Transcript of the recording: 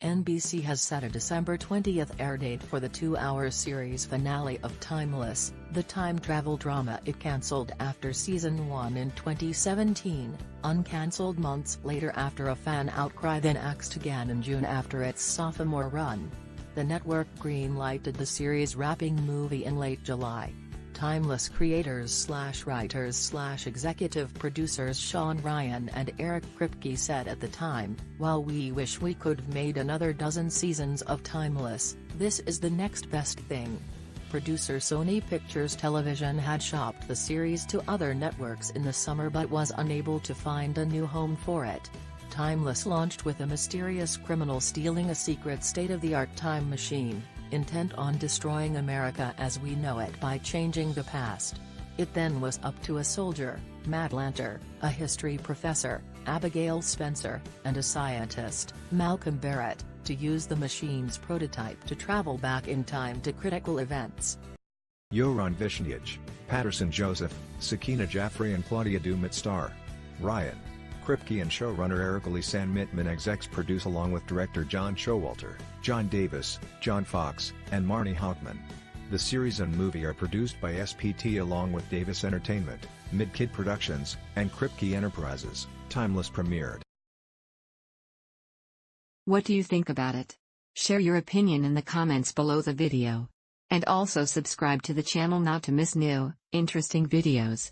NBC has set a December 20th air date for the 2-hour series finale of Timeless, the time travel drama it cancelled after season 1 in 2017, uncancelled months later after a fan outcry, then axed again in June after its sophomore run. The network greenlighted the series wrapping movie in late July. Timeless creators/writers/executive producers Shawn Ryan and Eric Kripke said at the time, "While we wish we could have made another dozen seasons of Timeless, this is the next best thing." Producer Sony Pictures Television had shopped the series to other networks in the summer but was unable to find a new home for it. Timeless launched with a mysterious criminal stealing a secret state-of-the-art time machine, intent on destroying America as we know it by changing the past. It then was up to a soldier, Matt Lanter, a history professor, Abigail Spencer, and a scientist, Malcolm Barrett, to use the machine's prototype to travel back in time to critical events. Goran Višnjić, Paterson Joseph, Sakina, Jaffrey and Claudia Doumit star. Ryan, Kripke and showrunner Arika Lisanne Mittman execs produce along with director John Showalter, John Davis, John Fox, and Marney Hochman. The series and movie are produced by SPT along with Davis Entertainment, MiddKid Productions, and Kripke Enterprises. Timeless premiered. What do you think about it? Share your opinion in the comments below the video. And also subscribe to the channel not to miss new, interesting videos.